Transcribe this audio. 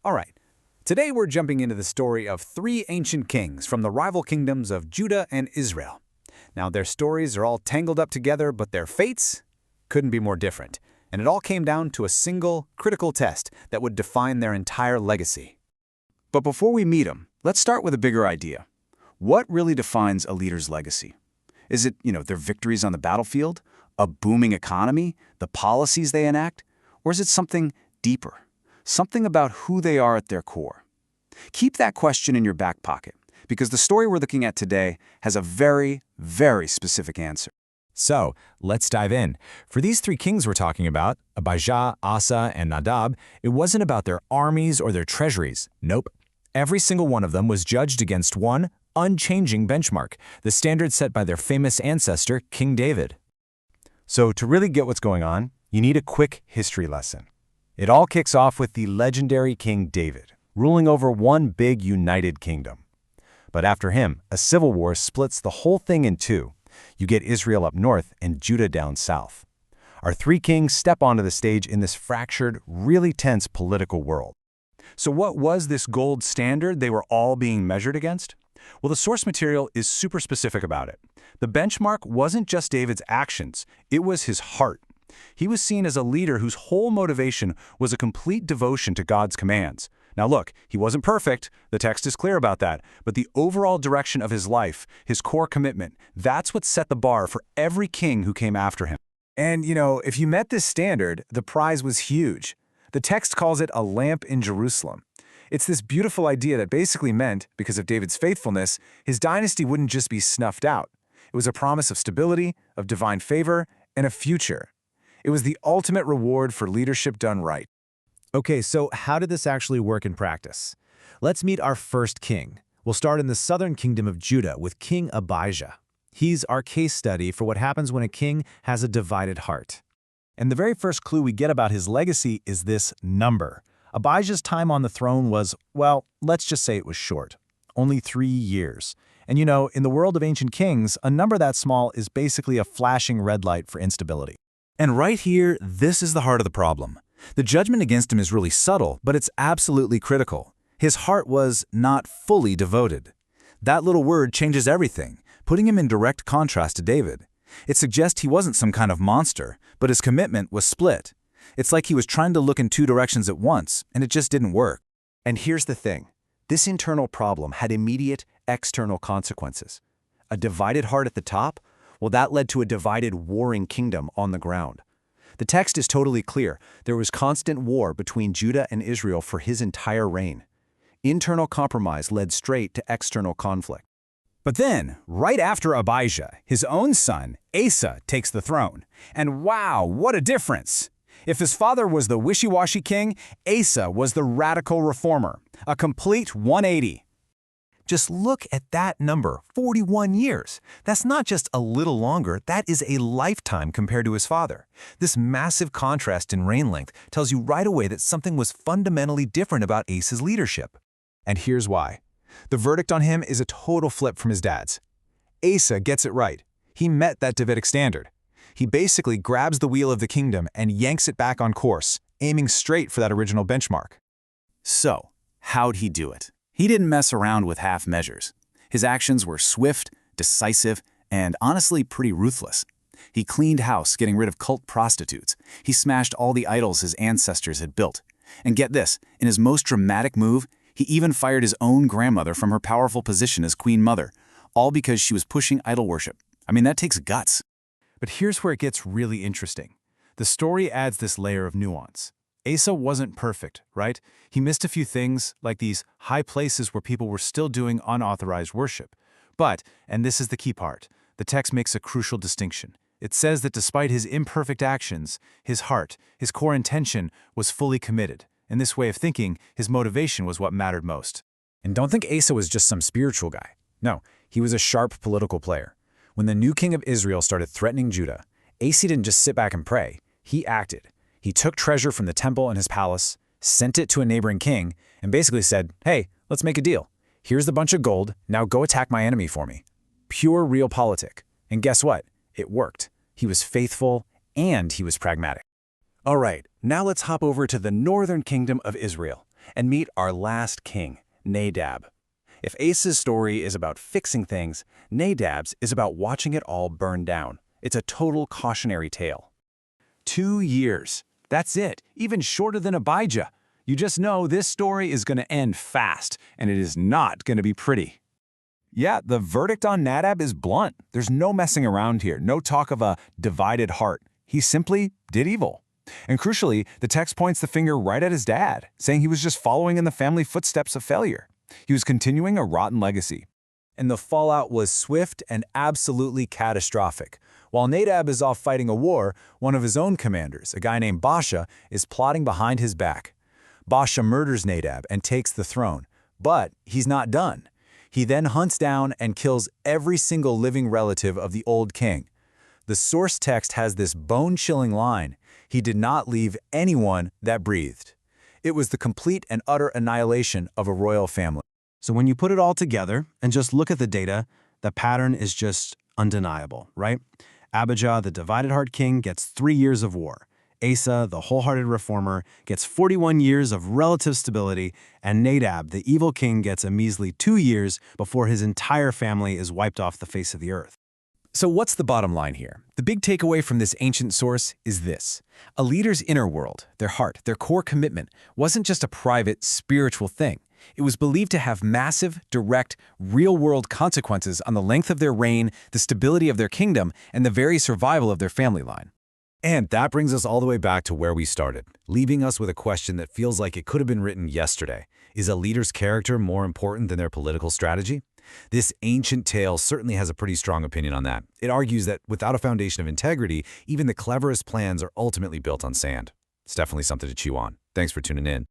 All right, today we're jumping into the story of three ancient kings from the rival kingdoms of Judah and Israel. Now, their stories are all tangled up together, but their fates couldn't be more different. And it all came down to a single, critical test that would define their entire legacy. But before we meet them, let's start with a bigger idea. What really defines a leader's legacy? Is it, their victories on the battlefield, a booming economy, the policies they enact? Or is it something deeper? Something about who they are at their core? Keep that question in your back pocket, because the story we're looking at today has a very, very specific answer. So, let's dive in. For these three kings we're talking about, Abijah, Asa, and Nadab, it wasn't about their armies or their treasuries. Nope. Every single one of them was judged against one unchanging benchmark, the standard set by their famous ancestor, King David. So to really get what's going on, you need a quick history lesson. It all kicks off with the legendary King David, ruling over one big united kingdom. But after him, a civil war splits the whole thing in two. You get Israel up north and Judah down south. Our three kings step onto the stage in this fractured, really tense political world. So what was this gold standard they were all being measured against? Well, the source material is super specific about it. The benchmark wasn't just David's actions, it was his heart. He was seen as a leader whose whole motivation was a complete devotion to God's commands. Now look, he wasn't perfect, the text is clear about that, but the overall direction of his life, his core commitment, that's what set the bar for every king who came after him. And, if you met this standard, the prize was huge. The text calls it a lamp in Jerusalem. It's this beautiful idea that basically meant, because of David's faithfulness, his dynasty wouldn't just be snuffed out. It was a promise of stability, of divine favor, and a future. It was the ultimate reward for leadership done right. Okay, so how did this actually work in practice? Let's meet our first king. We'll start in the southern kingdom of Judah with King Abijah. He's our case study for what happens when a king has a divided heart. And the very first clue we get about his legacy is this number. Abijah's time on the throne was, well, let's just say it was short. Only 3 years. And in the world of ancient kings, a number that small is basically a flashing red light for instability. And right here, this is the heart of the problem. The judgment against him is really subtle, but it's absolutely critical. His heart was not fully devoted. That little word changes everything, putting him in direct contrast to David. It suggests he wasn't some kind of monster, but his commitment was split. It's like he was trying to look in two directions at once, and it just didn't work. And here's the thing. This internal problem had immediate external consequences. A divided heart at the top? Well, that led to a divided warring kingdom on the ground. The text is totally clear. There was constant war between Judah and Israel for his entire reign. Internal compromise led straight to external conflict. But then, right after Abijah, his own son, Asa, takes the throne. And wow, what a difference! If his father was the wishy-washy king, Asa was the radical reformer, a complete 180. Just look at that number, 41 years. That's not just a little longer, that is a lifetime compared to his father. This massive contrast in reign length tells you right away that something was fundamentally different about Asa's leadership. And here's why. The verdict on him is a total flip from his dad's. Asa gets it right. He met that Davidic standard. He basically grabs the wheel of the kingdom and yanks it back on course, aiming straight for that original benchmark. So, how'd he do it? He didn't mess around with half measures. His actions were swift, decisive, and honestly pretty ruthless. He cleaned house, getting rid of cult prostitutes. He smashed all the idols his ancestors had built. And get this, in his most dramatic move, he even fired his own grandmother from her powerful position as queen mother, all because she was pushing idol worship. I mean, that takes guts. But here's where it gets really interesting. The story adds this layer of nuance. Asa wasn't perfect, right? He missed a few things, like these high places where people were still doing unauthorized worship. But, and this is the key part, the text makes a crucial distinction. It says that despite his imperfect actions, his heart, his core intention, was fully committed. In this way of thinking, his motivation was what mattered most. And don't think Asa was just some spiritual guy. No, he was a sharp political player. When the new king of Israel started threatening Judah, Asa didn't just sit back and pray. He acted. He took treasure from the temple and his palace, sent it to a neighboring king, and basically said, hey, let's make a deal. Here's the bunch of gold, now go attack my enemy for me. Pure realpolitik. And guess what? It worked. He was faithful and he was pragmatic. All right, now let's hop over to the northern kingdom of Israel. And meet our last king, Nadab. If Asa's story is about fixing things, Nadab's is about watching it all burn down. It's a total cautionary tale. 2 years. That's it, even shorter than Abijah. You just know this story is going to end fast, and it is not going to be pretty. Yeah, the verdict on Nadab is blunt. There's no messing around here, no talk of a divided heart. He simply did evil. And crucially, the text points the finger right at his dad, saying he was just following in the family footsteps of failure. He was continuing a rotten legacy. And the fallout was swift and absolutely catastrophic. While Nadab is off fighting a war, one of his own commanders, a guy named Baasha, is plotting behind his back. Baasha murders Nadab and takes the throne, but he's not done. He then hunts down and kills every single living relative of the old king. The source text has this bone-chilling line: he did not leave anyone that breathed. It was the complete and utter annihilation of a royal family. So when you put it all together and just look at the data, the pattern is just undeniable, right? Abijah, the divided heart king, gets 3 years of war. Asa, the wholehearted reformer, gets 41 years of relative stability, and Nadab, the evil king, gets a measly 2 years before his entire family is wiped off the face of the earth. So what's the bottom line here? The big takeaway from this ancient source is this: a leader's inner world, their heart, their core commitment, wasn't just a private, spiritual thing. It was believed to have massive, direct, real-world consequences on the length of their reign, the stability of their kingdom, and the very survival of their family line. And that brings us all the way back to where we started, leaving us with a question that feels like it could have been written yesterday. Is a leader's character more important than their political strategy? This ancient tale certainly has a pretty strong opinion on that. It argues that without a foundation of integrity, even the cleverest plans are ultimately built on sand. It's definitely something to chew on. Thanks for tuning in.